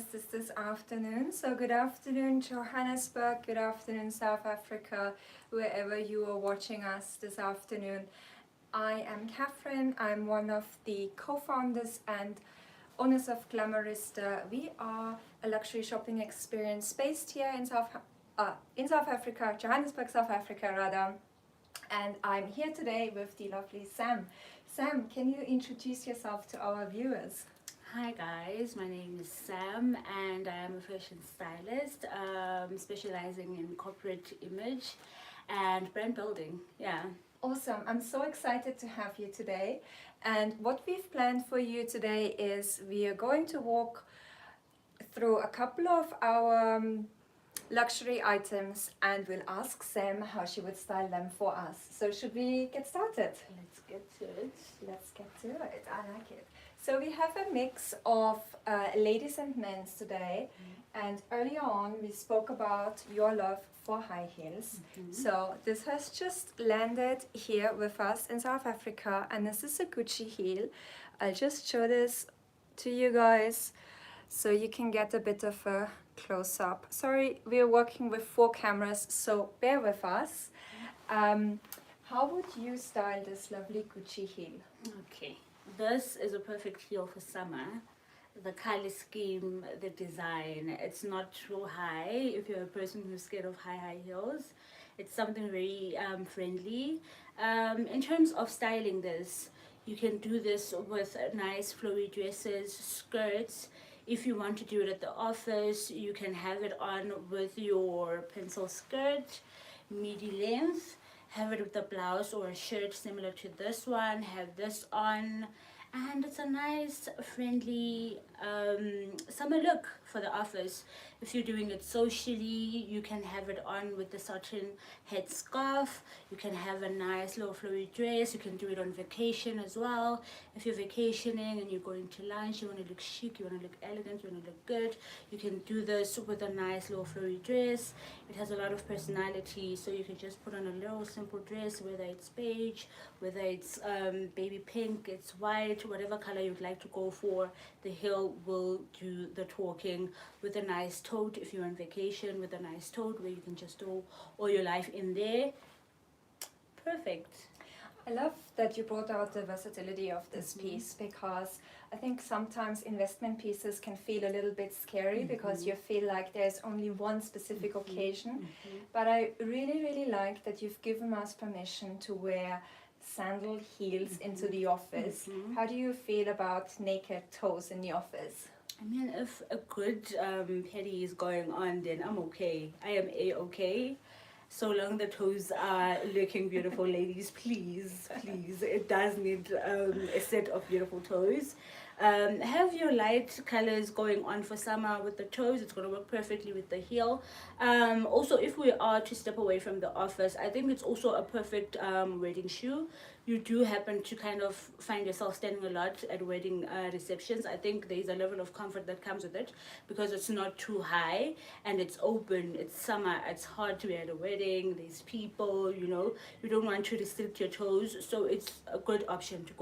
missed us this afternoon. So good afternoon Johannesburg, good afternoon South Africa, wherever you are watching us this afternoon. I am Catherine, I'm one of the co-founders and owners of Glamorizta. We are a luxury shopping experience based here in South Africa, Johannesburg, South Africa rather. And I'm here today with the lovely Sam. Sam, can you introduce yourself to our viewers? Hi guys, my name is Sam and I am a fashion stylist specializing in corporate image and brand building. Yeah. Awesome, I'm so excited to have you today. And what we've planned for you today is we are going to walk through a couple of our luxury items and we'll ask Sam how she would style them for us. So should we get started? Let's get to it. Let's get to it, I like it. So we have a mix of ladies and men's today, and earlier on we spoke about your love for high heels. So this has just landed here with us in South Africa, and this is a Gucci heel. I'll just show this to you guys so you can get a bit of a close-up. Sorry, we are working with 4 cameras, so bear with us. How would you style this lovely Gucci heel? Okay, this is a perfect heel for summer. The color scheme, the design, it's not too high if you're a person who's scared of high heels. It's something very friendly. In terms of styling this, you can do this with nice flowy dresses, skirts. If you want to do it at the office, you can have it on with your pencil skirt, midi length. Have it with a blouse or a shirt similar to this one. Have this on, and it's a nice friendly summer look for the office. If you're doing it socially, you can have it on with the satin head scarf. You can have a nice little flowy dress. You can do it on vacation as well. If you're vacationing and you're going to lunch, you want to look chic, you want to look elegant, you want to look good, you can do this with a nice little flowy dress. It has a lot of personality, so you can just put on a little simple dress, whether it's beige, whether it's baby pink, it's white, whatever color you'd like to go for. The heel will do the talking with a nice tote if you're on vacation, with a nice tote where you can just do all your life in there. Perfect. I love that you brought out the versatility of this piece, because I think sometimes investment pieces can feel a little bit scary because you feel like there's only one specific occasion. But I really like that you've given us permission to wear sandal heels into the office. How do you feel about naked toes in the office? I mean, if a good petty is going on, then I'm okay. I am a-okay. So long the toes are looking beautiful, ladies, please. It does need a set of beautiful toes. Have your light colors going on for summer with the toes. It's going to work perfectly with the heel. Also, if we are to step away from the office, I think it's also a perfect wedding shoe. You do happen to kind of find yourself standing a lot at wedding receptions. I think there's a level of comfort that comes with it because it's not too high and it's open. It's summer. It's hard to be at a wedding. There's people, you know. You don't want to restrict your toes, so it's a good option to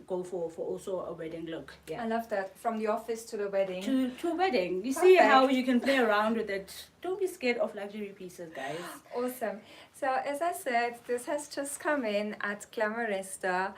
go for also a wedding look. Yeah. I love that. From the office to the wedding. To a wedding. You Perfect. See how you can play around with it. Don't be scared of luxury pieces, guys. Awesome. So as I said, this has just come in at Glamorizta.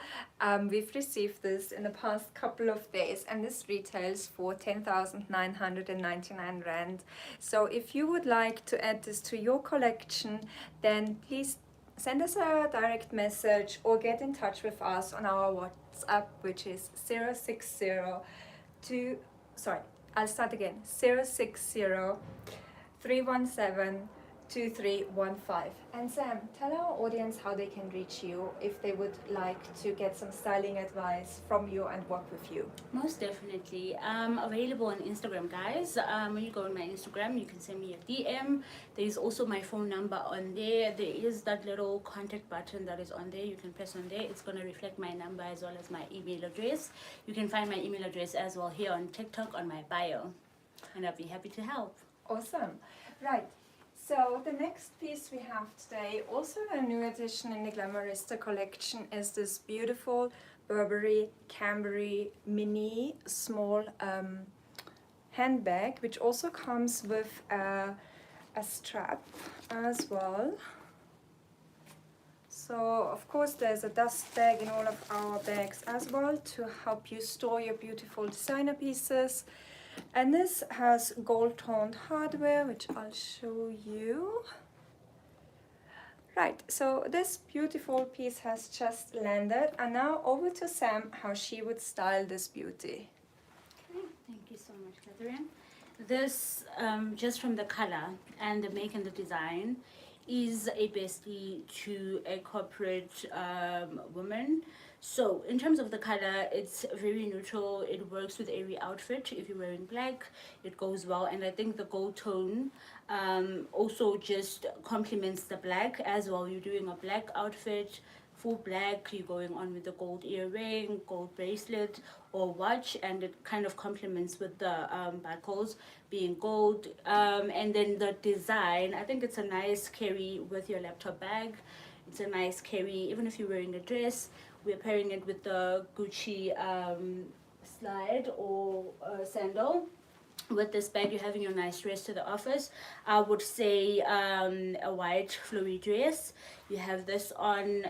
We've received this in the past couple of days, and this retails for 10,999 Rand. So if you would like to add this to your collection, then please send us a direct message or get in touch with us on our WhatsApp, which is 060-317-2315. And Sam, tell our audience how they can reach you if they would like to get some styling advice from you and work with you. Most definitely. Available on Instagram, guys. When you go on my Instagram, you can send me a DM. There's also my phone number on there. There is that little contact button that is on there. You can press on there. It's going to reflect my number as well as my email address. You can find my email address as well here on TikTok on my bio. And I'll be happy to help. Awesome. Right. So the next piece we have today, also a new addition in the Glamorizta collection, is this beautiful Burberry Camberry mini small handbag, which also comes with a strap as well. So of course there's a dust bag in all of our bags as well to help you store your beautiful designer pieces. And this has gold toned hardware, which I'll show you. Right, so this beautiful piece has just landed, and now over to Sam, how she would style this beauty. Okay, thank you so much, Catherine. This, just from the color and the make and the design, is a bestie to a corporate woman. So in terms of the color, it's very neutral. It works with every outfit. If you're wearing black, it goes well. And I think the gold tone also just complements the black as well. You're doing a black outfit, full black, you're going on with the gold earring, gold bracelet or watch, and it kind of complements with the buckles being gold. And then the design, I think it's a nice carry with your laptop bag. It's a nice carry even if you're wearing a dress. We're pairing it with the Gucci slide or sandal. With this bag, you're having your nice dress to the office. I would say a white flowy dress. You have this on,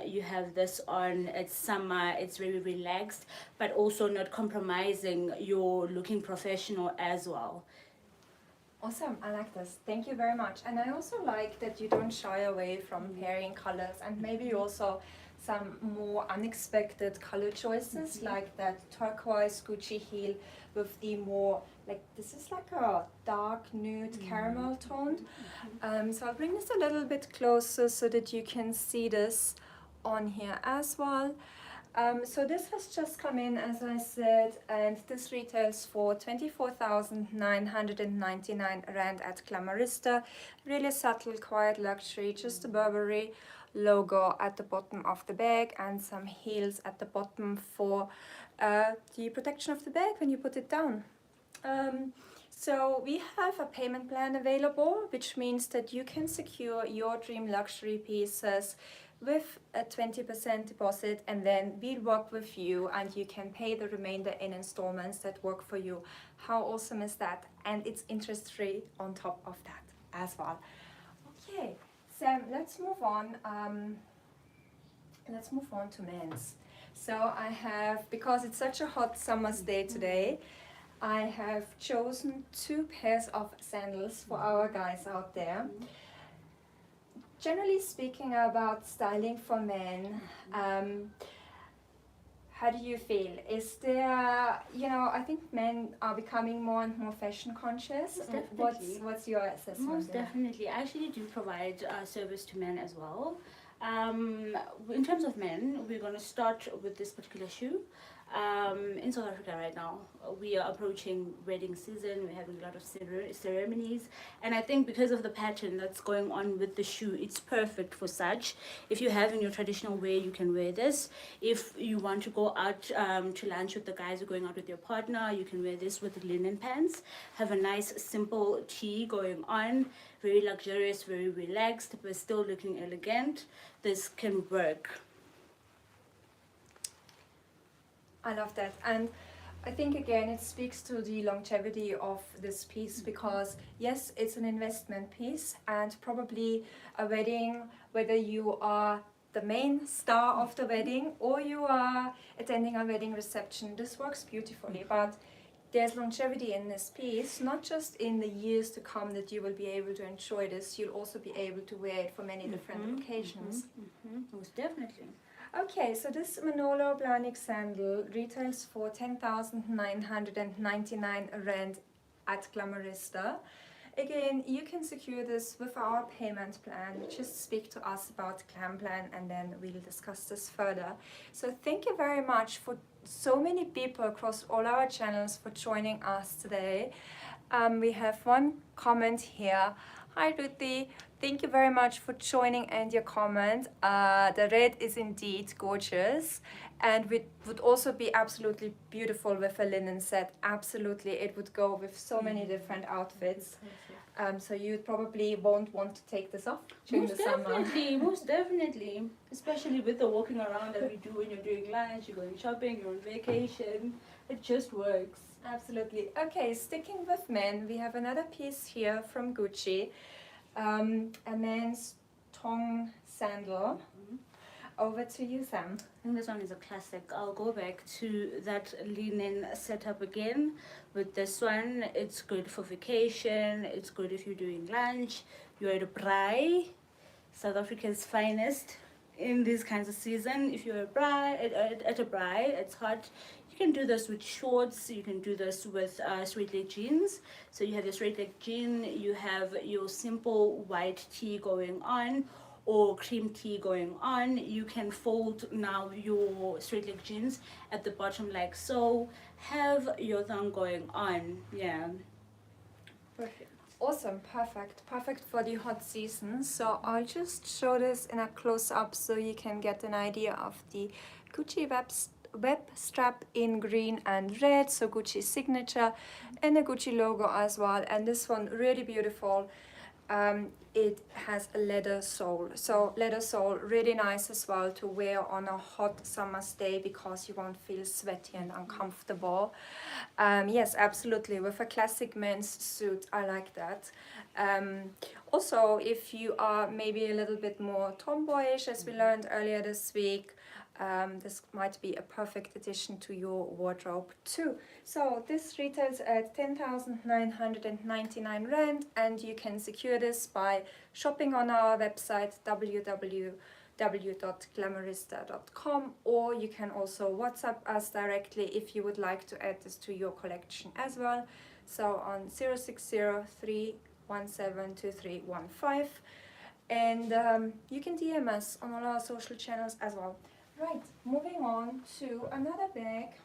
it's summer, it's very relaxed, but also not compromising your looking professional as well. Awesome, I like this. Thank you very much. And I also like that you don't shy away from pairing colors, and maybe also some more unexpected color choices, like that turquoise Gucci heel with the more, like, this is like a dark nude caramel toned. So I'll bring this a little bit closer so that you can see this on here as well. So this has just come in, as I said, and this retails for 24,999 Rand at Glamorizta. Really subtle, quiet luxury, just a Burberry logo at the bottom of the bag and some heels at the bottom for the protection of the bag when you put it down. So we have a payment plan available, which means that you can secure your dream luxury pieces with a 20% deposit, and then we'll work with you and you can pay the remainder in installments that work for you. How awesome is that? And it's interest free on top of that as well. Okay, Sam, let's move on. Let's move on to men's. So I have, because it's such a hot summer's day today, I have chosen 2 pairs of sandals for our guys out there. Generally speaking about styling for men, how do you feel? Is there, I think men are becoming more and more fashion conscious. What's your assessment? Most definitely. I actually do provide service to men as well. In terms of men, we're going to start with this particular shoe. In South Africa right now, we are approaching wedding season. We're having a lot of ceremonies, and I think because of the pattern that's going on with the shoe, it's perfect for such. If you have in your traditional wear, you can wear this. If you want to go out to lunch with the guys or going out with your partner, you can wear this with linen pants. Have a nice simple tee going on, very luxurious, very relaxed, but still looking elegant. This can work. I love that, and I think again it speaks to the longevity of this piece, because yes, it's an investment piece, and probably a wedding, whether you are the main star of the wedding or you are attending a wedding reception, this works beautifully. But there's longevity in this piece, not just in the years to come that you will be able to enjoy this, you'll also be able to wear it for many different occasions. Most definitely. Okay, so this Manolo Blahnik sandal retails for 10,999 Rand at Glamorizta. Again, you can secure this with our payment plan. Just speak to us about Glam Plan and then we'll discuss this further. So thank you very much for so many people across all our channels for joining us today. We have one comment here. Hi Ruthie, thank you very much for joining and your comment. The red is indeed gorgeous, and it would also be absolutely beautiful with a linen set. Absolutely, it would go with so many different outfits. So you probably won't want to take this off during the summer. Most definitely. Especially with the walking around that we do when you're doing lunch, you're going shopping, you're on vacation. It just works. Absolutely. Okay, sticking with men, we have another piece here from Gucci, a man's tongue sandal. Over to you, Sam. I think this one is a classic. I'll go back to that linen setup again. With this one, it's good for vacation. It's good if you're doing lunch. You're at a braai, South Africa's finest in these kinds of season. If you're a braai, at a braai, it's hot. You can do this with shorts. You can do this with straight leg jeans. So you have your straight leg jean. You have your simple white tee going on, or cream tee going on. You can fold now your straight leg jeans at the bottom like so. Have your thong going on. Yeah. Perfect. Awesome, perfect for the hot season. So I'll just show this in a close-up so you can get an idea of the Gucci web strap in green and red, so Gucci signature, and a Gucci logo as well. And this one really beautiful. It has a leather sole, so leather sole really nice as well to wear on a hot summer's day because you won't feel sweaty and uncomfortable. Yes, absolutely, with a classic men's suit, I like that. Also, if you are maybe a little bit more tomboyish, as we learned earlier this week, this might be a perfect addition to your wardrobe too. So this retails at 10,999 Rand, and you can secure this by shopping on our website www.glamorizta.com, or you can also WhatsApp us directly if you would like to add this to your collection as well. So on 060-317-2315, and you can DM us on all our social channels as well. Right, moving on to another bag.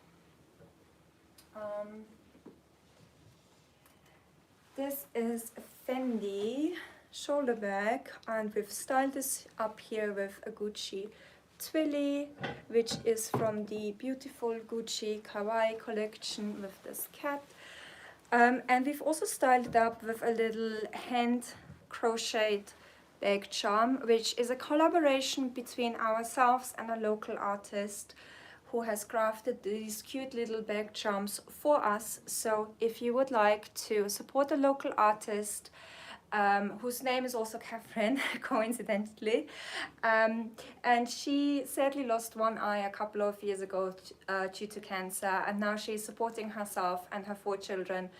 This is a Fendi shoulder bag, and we've styled this up here with a Gucci Twilly, which is from the beautiful Gucci Kawaii collection with this cat. And we've also styled it up with a little hand crocheted bag charm, which is a collaboration between ourselves and a local artist who has crafted these cute little bag charms for us. So if you would like to support a local artist, whose name is also Catherine, coincidentally, and she sadly lost one eye a couple of years ago due to cancer, and now she's supporting herself and her 4 children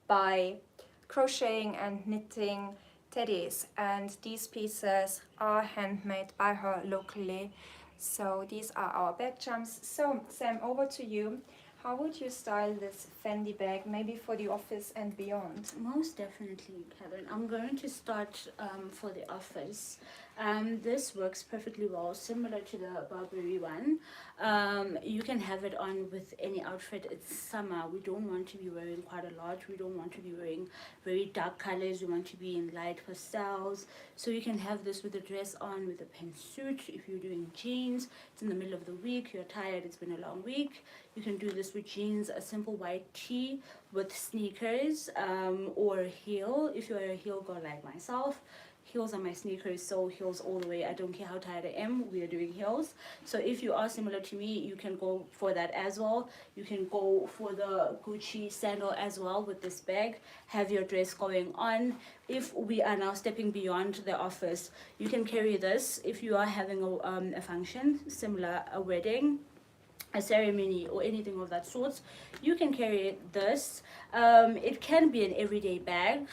by crocheting and knitting teddies, and these pieces are handmade by her locally. So these are our bag charms. So Sam, over to you. How would you style this Fendi bag, maybe for the office and beyond? Most definitely, Catherine. I'm going to start for the office. This works perfectly well, similar to the Burberry one. You can have it on with any outfit. It's summer. We don't want to be wearing quite a lot. We don't want to be wearing very dark colors. We want to be in light pastels. So you can have this with a dress on, with a pantsuit. If you're doing jeans, it's in the middle of the week, you're tired, it's been a long week. You can do this with jeans, a simple white tee with sneakers, or a heel. If you're a heel girl like myself, heels are my sneakers, so heels all the way. I don't care how tired I am, we are doing heels. So if you are similar to me, you can go for that as well. You can go for the Gucci sandal as well with this bag. Have your dress going on. If we are now stepping beyond the office, you can carry this if you are having a function, similar, a wedding, a ceremony, or anything of that sort. You can carry this. It can be an everyday bag,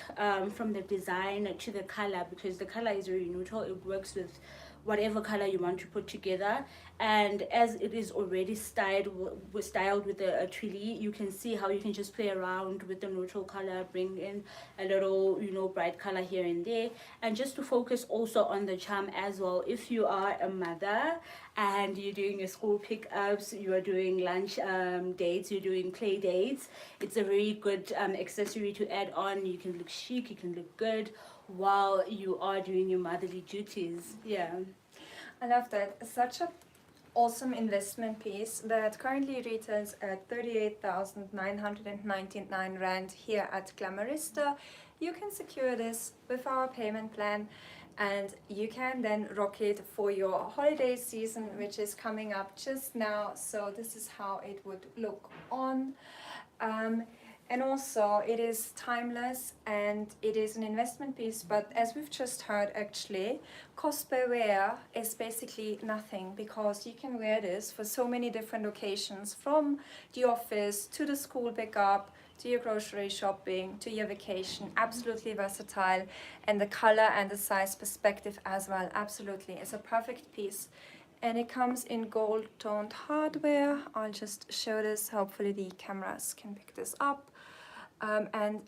from the design to the color, because the color is very neutral. It works with whatever color you want to put together, and as it is already styled with a twilly, you can see how you can just play around with the neutral color, bring in a little, bright color here and there, and just to focus also on the charm as well. If you are a mother and you're doing your school pickups, you are doing lunch dates, you're doing play dates, it's a very good accessory to add on. You can look chic, you can look good while you are doing your motherly duties. Yeah, I love that. Such a awesome investment piece that currently retails at 38,999 Rand here at Glamorizta. You can secure this with our payment plan, and you can then rock it for your holiday season, which is coming up just now. So this is how it would look on. And also it is timeless and it is an investment piece, but as we've just heard, actually cost per wear is basically nothing, because you can wear this for so many different occasions, from the office to the school pickup to your grocery shopping to your vacation. Absolutely versatile, and the color and the size perspective as well, absolutely, it's a perfect piece. And it comes in gold toned hardware. I'll just show this, hopefully the cameras can pick this up. And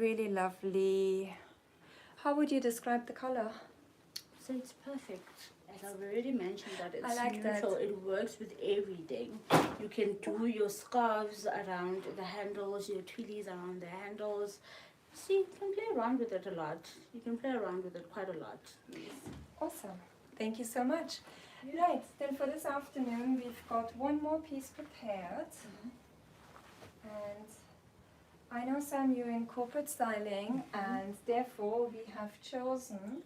really lovely, how would you describe the color? So it's perfect. As I've already mentioned, that it's I like neutral. that. It works with everything. You can do your scarves around the handles, your twillies around the handles. See, you can play around with it a lot. You can play around with it quite a lot. Yes. Awesome, thank you so much. Right, then for this afternoon we've got one more piece prepared. And I know, Sam, you're in corporate styling, and therefore we have chosen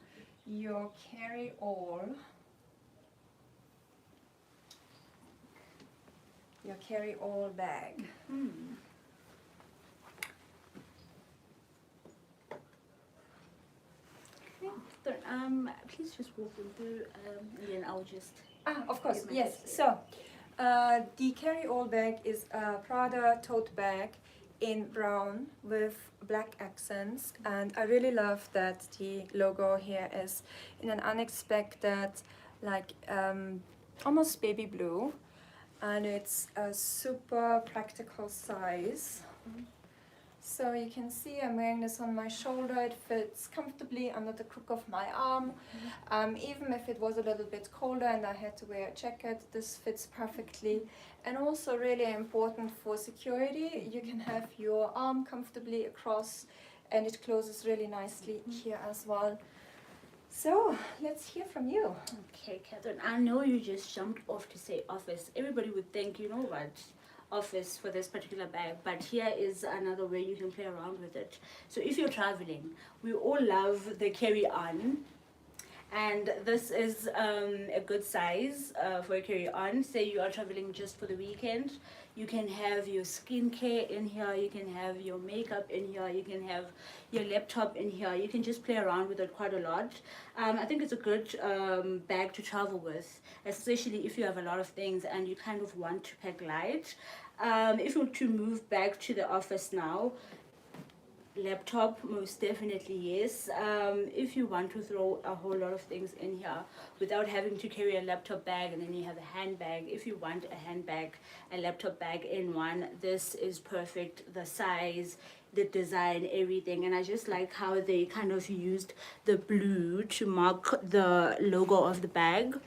your carry-all. Your carry-all bag. So, please just walk them through, and then I'll just. Of course, give my yes. tips. So, the carry-all bag is a Prada tote bag in brown with black accents, and I really love that the logo here is in an unexpected, like almost baby blue, and it's a super practical size. So you can see I'm wearing this on my shoulder. It fits comfortably under the crook of my arm. Even if it was a little bit colder and I had to wear a jacket, this fits perfectly. And also really important for security, you can have your arm comfortably across, and it closes really nicely here as well. So let's hear from you. Okay, Catherine, I know you just jumped off to say office. Everybody would think, you know what, office for this particular bag, but here is another way you can play around with it. So if you're traveling, we all love the carry-on, and this is a good size for a carry-on. Say you are traveling just for the weekend, you can have your skincare in here, you can have your makeup in here, you can have your laptop in here. You can just play around with it quite a lot. I think it's a good bag to travel with, especially if you have a lot of things and you kind of want to pack light. If you were to move back to the office now, laptop, most definitely yes. If you want to throw a whole lot of things in here without having to carry a laptop bag, and then you have a handbag, if you want a handbag, a laptop bag in one, this is perfect. The size, the design, everything. And I just like how they kind of used the blue to mark the logo of the bag.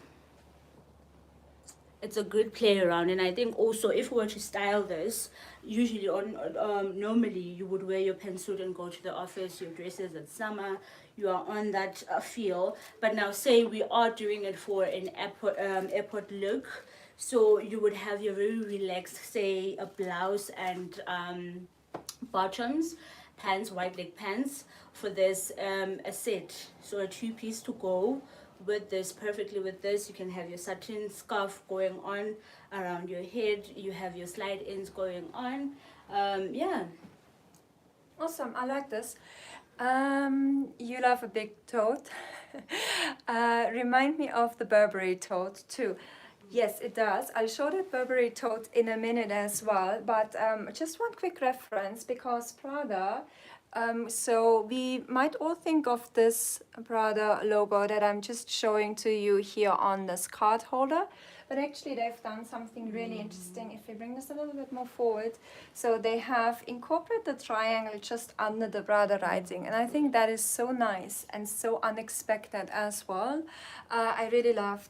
It's a good play around. And I think also if we were to style this, usually normally you would wear your pantsuit and go to the office, your dresses at summer, you are on that feel. But now say we are doing it for an airport look, so you would have your very relaxed, say a blouse and bottoms, pants, white leg pants. For this a set, so a two-piece to go with this perfectly. With this you can have your satin scarf going on around your head, you have your slide ins going on. Yeah, Awesome, I like this. You love a big tote. Remind me of the Burberry tote too. Yes, it does. I'll show that Burberry tote in a minute as well, but just one quick reference, because Prada, so we might all think of this Prada logo that I'm just showing to you here on this card holder, but actually they've done something really interesting. If we bring this a little bit more forward, so they have incorporated the triangle just under the Prada writing, and I think that is so nice and so unexpected as well. I really love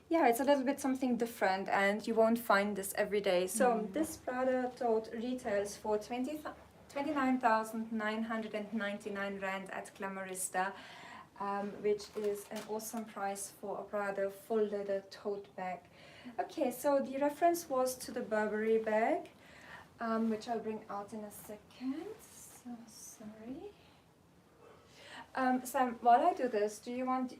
yeah, it's a little bit something different, and you won't find this every day. So this Prada tote retails for 29,999 Rand at Glamorizta, which is an awesome price for a Prada full leather tote bag. Okay, so the reference was to the Burberry bag, which I'll bring out in a second. So sorry. Sam, while I do this, do you want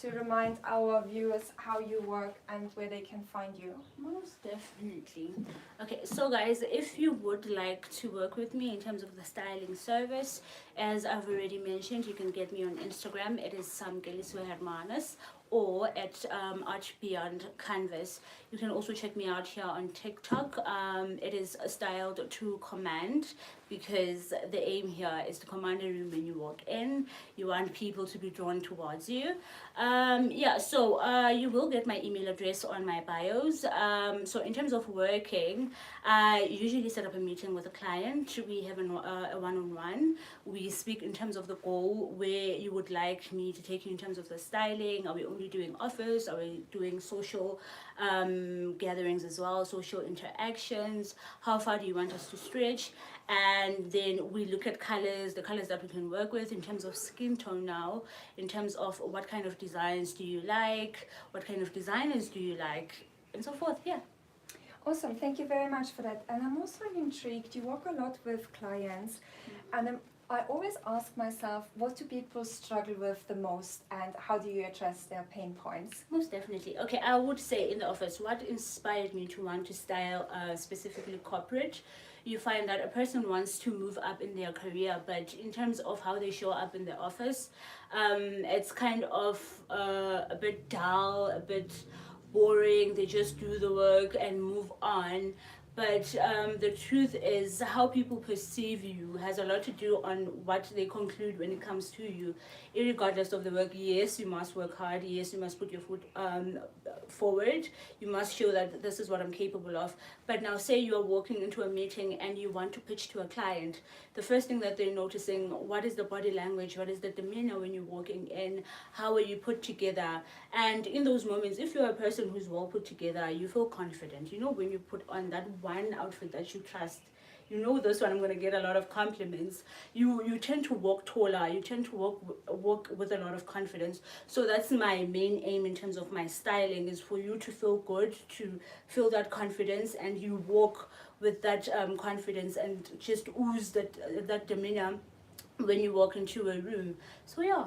to remind our viewers how you work and where they can find you? Most definitely. Okay, so guys, if you would like to work with me in terms of the styling service, as I've already mentioned, you can get me on Instagram. It is Samgeliswe or at Arch Beyond Canvas. You can also check me out here on TikTok. It is styled to command, because the aim here is to command a room when you walk in. You want people to be drawn towards you. Yeah, so you will get my email address on my bios. So in terms of working, I usually set up a meeting with a client. We have a one-on-one. We speak in terms of the goal, where you would like me to take you in terms of the styling. Are we only doing offers? Are we doing social gatherings as well, social interactions? How far do you want us to stretch? And then we look at colors, the colors that we can work with in terms of skin tone now, in terms of what kind of designs do you like, what kind of designers do you like, and so forth. Yeah. Awesome, thank you very much for that. And I'm also intrigued, you work a lot with clients, and I always ask myself, what do people struggle with the most, and how do you address their pain points? Most definitely. Okay, I would say in the office, what inspired me to want to style specifically corporate, you find that a person wants to move up in their career, but in terms of how they show up in the office, it's kind of a bit dull, a bit boring. They just do the work and move on. But the truth is, how people perceive you has a lot to do on what they conclude when it comes to you. Irregardless of the work, yes, you must work hard. Yes, you must put your foot forward. You must show that this is what I'm capable of. But now, say you are walking into a meeting and you want to pitch to a client. The first thing that they're noticing, what is the body language? What is the demeanor when you're walking in? How are you put together? And in those moments, if you're a person who's well put together, you feel confident. You know, when you put on that one outfit that you trust, you know, this one I'm going to get a lot of compliments. You tend to walk taller. You tend to walk with a lot of confidence. So that's my main aim in terms of my styling, is for you to feel good, to feel that confidence, and you walk with that confidence and just ooze that demeanor when you walk into a room. So yeah.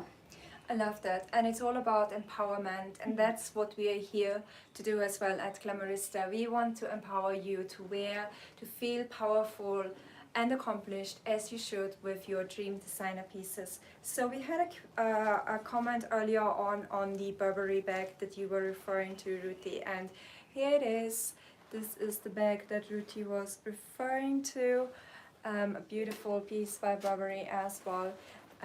I love that, and it's all about empowerment, and that's what we are here to do as well at Glamorizta. We want to empower you to wear, to feel powerful and accomplished, as you should, with your dream designer pieces. So we had a comment earlier on the Burberry bag that you were referring to, Ruthie, and here it is. This is the bag that Ruthie was referring to. A beautiful piece by Burberry as well.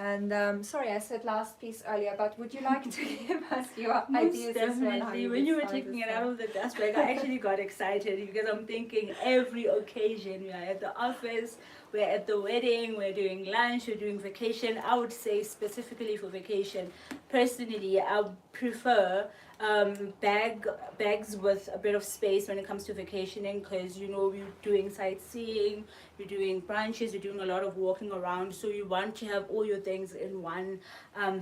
And sorry, I said last piece earlier, but would you like to give us your ideas as well? Definitely. When you were taking it out of the dust bag, I actually got excited, because I'm thinking every occasion, we are at the office, we're at the wedding, we're doing lunch, we're doing vacation. I would say specifically for vacation, personally, I prefer bags with a bit of space when it comes to vacationing, because you know, you're doing sightseeing, you're doing brunches, you're doing a lot of walking around, so you want to have all your things in one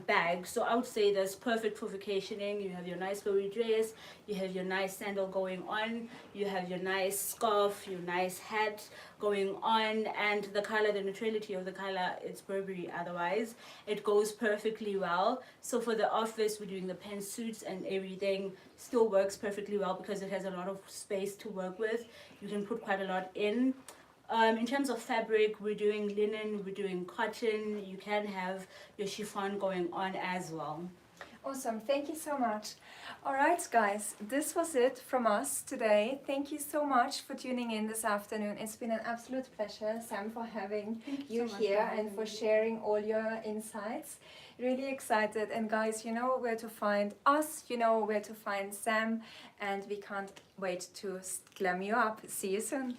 bag. So I would say that's perfect for vacationing. You have your nice flowy dress, you have your nice sandal going on, you have your nice scarf, your nice hat going on, and the color, the neutrality of the color, it's Burberry, otherwise it goes perfectly well. So for the office, we're doing the pantsuits and everything, still works perfectly well because it has a lot of space to work with. You can put quite a lot in. In terms of fabric, we're doing linen, we're doing cotton. You can have your chiffon going on as well. Awesome, thank you so much. Alright guys, this was it from us today. Thank you so much for tuning in this afternoon. It's been an absolute pleasure, Sam, for having you here and for sharing all your insights. Really excited, and guys, you know where to find us, you know where to find Sam, and we can't wait to glam you up. See you soon.